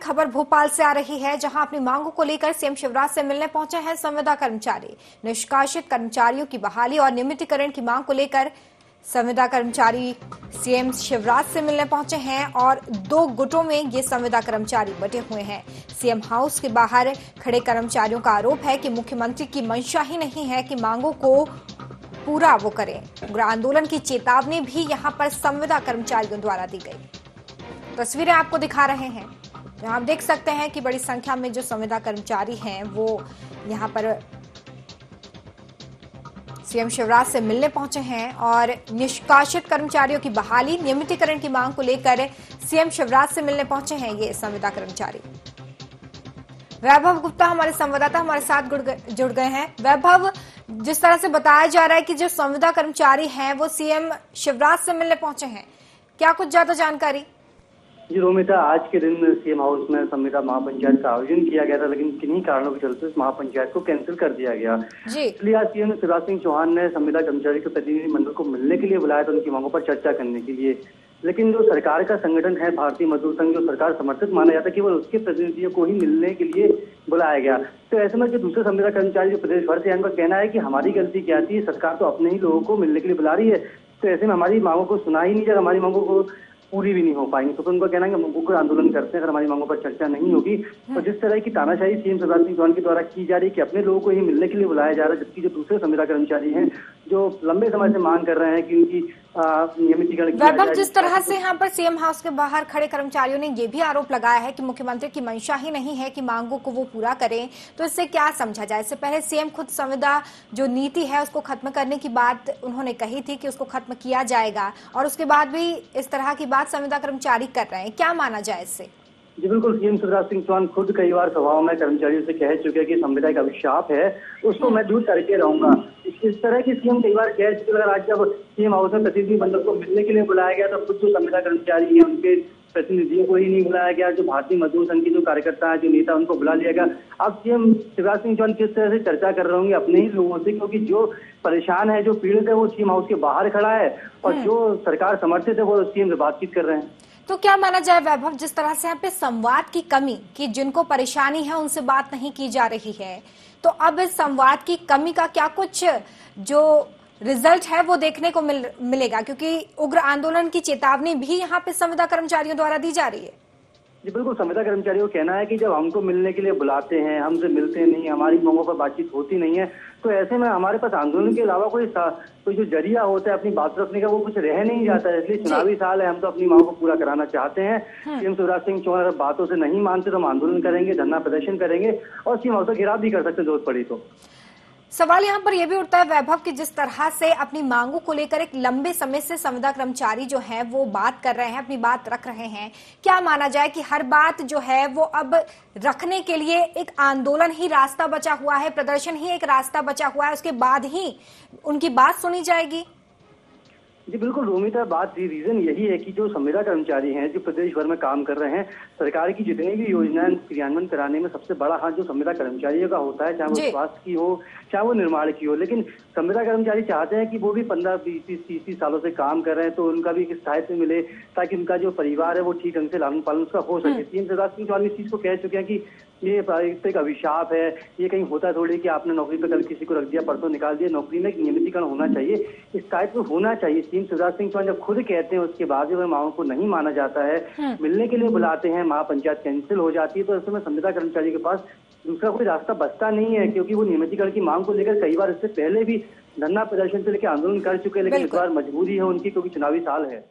खबर भोपाल से आ रही है, जहां अपनी मांगों को लेकर सीएम शिवराज से मिलने पहुंचे हैं संविदा कर्मचारी। निष्कासित कर्मचारियों की बहाली और नियमितीकरण की मांग को लेकर संविदा कर्मचारी सीएम शिवराज से मिलने पहुंचे हैं और दो गुटों में ये संविदा कर्मचारी बटे हुए हैं। सीएम हाउस के बाहर खड़े कर्मचारियों का आरोप है कि मुख्यमंत्री की मंशा ही नहीं है कि मांगों को पूरा वो करें। उग्र आंदोलन की चेतावनी भी यहां पर संविदा कर्मचारियों द्वारा दी गई। तस्वीरें आपको दिखा रहे हैं, जहां आप देख सकते हैं कि बड़ी संख्या में जो संविदा कर्मचारी हैं वो यहां पर सीएम शिवराज से मिलने पहुंचे हैं और निष्कासित कर्मचारियों की बहाली नियमितीकरण की मांग को लेकर सीएम शिवराज से मिलने पहुंचे हैं ये संविदा कर्मचारी। वैभव गुप्ता हमारे संवाददाता हमारे साथ जुड़ गए हैं। वैभव, जिस तरह से बताया जा रहा है कि जो संविदा कर्मचारी हैं वो सीएम शिवराज से मिलने पहुंचे हैं, क्या कुछ ज्यादा जानकारी? जी रोमिता, आज के दिन सीएम हाउस में संविदा महापंचायत का आयोजन किया गया था, लेकिन किन्हीं कारणों के चलते इस महापंचायत को कैंसिल कर दिया गया। इसलिए आज सीएम शिवराज सिंह चौहान ने संविदा कर्मचारी के प्रतिनिधिमंडल को मिलने के लिए बुलाया था, उनकी मांगों पर चर्चा करने के लिए। लेकिन जो सरकार का संगठन है भारतीय मजदूर संघ, जो सरकार समर्थित माना जाता है, केवल उसके प्रतिनिधियों को ही मिलने के लिए बुलाया गया। तो ऐसे में जो दूसरे संविदा कर्मचारी जो प्रदेश भर से हैं, उनका कहना है कि हमारी गलती क्या थी, सरकार तो अपने ही लोगों को मिलने के लिए बुला रही है, तो ऐसे में हमारी मांगों को सुना ही नहीं जाए, हमारी मांगों को पूरी भी नहीं हो पाएंगी। तो उनको कहना है कि उग्र आंदोलन करते हैं अगर हमारी मांगों पर चर्चा नहीं होगी। तो जिस तरह की तानाशाही सीएम शिवराज सिंह चौहान के द्वारा की जा रही है कि अपने लोगों को ही मिलने के लिए बुलाया जा रहा है, जबकि जो दूसरे संविदा कर्मचारी हैं जो लंबे समय से मांग कर रहे हैं कि उनकी नियमितीकरण। वैभव, जिस तरह से यहाँ पर सीएम हाउस के बाहर खड़े कर्मचारियों ने ये भी आरोप लगाया है कि मुख्यमंत्री की मंशा ही नहीं है कि मांगों को वो पूरा करें, तो इससे क्या समझा जाए? इससे पहले सीएम खुद संविदा जो नीति है उसको खत्म करने की बात उन्होंने कही थी कि उसको खत्म किया जाएगा, और उसके बाद भी इस तरह की बात संविदा कर्मचारी कर रहे हैं। क्या माना जाए इससे? जी बिल्कुल, सीएम शिवराज सिंह चौहान खुद कई बार सभाओं में कर्मचारियों से कह चुके हैं कि संविदा का अभिशाप है, उसको मैं दूर करके रहूंगा। इस तरह की सीएम कई बार कह चुके। अगर आज जब सीएम हाउस में प्रतिनिधिमंडल को मिलने के लिए बुलाया गया तो खुद जो संविदा कर्मचारी है उनके प्रतिनिधियों को ही नहीं बुलाया गया। जो भारतीय मजदूर संघ के जो कार्यकर्ता है, जो नेता, उनको बुला लिया गया। अब सीएम शिवराज सिंह चौहान किस तरह से चर्चा कर रहे होंगे अपने ही लोगों से, क्योंकि जो परेशान है, जो पीड़ित है, वो सीएम हाउस के बाहर खड़ा है और जो सरकार समर्थित है वो सीएम से बातचीत कर रहे हैं। तो क्या माना जाए वैभव, जिस तरह से यहाँ पे संवाद की कमी, कि जिनको परेशानी है उनसे बात नहीं की जा रही है, तो अब इस संवाद की कमी का क्या कुछ जो रिजल्ट है वो देखने को मिलेगा? क्योंकि उग्र आंदोलन की चेतावनी भी यहाँ पे संविदा कर्मचारियों द्वारा दी जा रही है। जी बिल्कुल, संविदा कर्मचारियों का कहना है कि जब हमको मिलने के लिए बुलाते हैं, हमसे मिलते नहीं, हमारी मांगों पर बातचीत होती नहीं है, तो ऐसे में हमारे पास आंदोलन के अलावा कोई जो जरिया होता है अपनी बात रखने का, वो कुछ रह नहीं जाता है। इसलिए चुनावी साल है, हम तो अपनी मांगों को पूरा कराना चाहते हैं। सीएम शिवराज सिंह चौहान अगर बातों से नहीं मानते तो हम आंदोलन करेंगे, धरना प्रदर्शन करेंगे और सीएम हाउस का घेराव भी कर सकते हैं जरूरत पड़ी तो। सवाल यहाँ पर यह भी उठता है वैभव कि जिस तरह से अपनी मांगों को लेकर एक लंबे समय से संविदा कर्मचारी जो है वो बात कर रहे हैं, अपनी बात रख रहे हैं, क्या माना जाए कि हर बात जो है वो अब रखने के लिए एक आंदोलन ही रास्ता बचा हुआ है, प्रदर्शन ही एक रास्ता बचा हुआ है, उसके बाद ही उनकी बात सुनी जाएगी? जी बिल्कुल रोमिता, बात रीजन यही है कि जो संविदा कर्मचारी हैं जो प्रदेश भर में काम कर रहे हैं, सरकार की जितनी भी योजनाएं क्रियान्वयन कराने में सबसे बड़ा हाथ जो संविदा कर्मचारियों का होता है, चाहे वो स्वास्थ्य की हो, चाहे वो निर्माण की हो। लेकिन संविदा कर्मचारी चाहते हैं कि वो भी 15, 20, 30 सालों से काम कर रहे हैं, तो उनका भी एक सहायता मिले ताकि उनका जो परिवार है वो ठीक ढंग से लालन पालन उसका हो सके। सीएम शिवराज सिंह चौहान इस चीज को कह चुके हैं कि ये एक अभिशाप है, ये कहीं होता थोड़ी कि आपने नौकरी पे कल किसी को रख दिया, परसों निकाल दिया। नौकरी में एक नियमितीकरण होना चाहिए, इस टाइप में होना चाहिए। सीएम शिवराज सिंह चौहान जब खुद कहते हैं, उसके बाद जब मांगों को नहीं माना जाता है, मिलने के लिए बुलाते हैं, महापंचायत कैंसिल हो जाती है, तो ऐसे में संविदा कर्मचारी के पास दूसरा कोई रास्ता बचता नहीं है, क्योंकि वो नियमितीकरण की मांग को लेकर कई बार इससे पहले भी धरना प्रदर्शन से लेकर आंदोलन कर चुके हैं। लेकिन इस बार मजबूरी है उनकी, क्योंकि चुनावी साल है।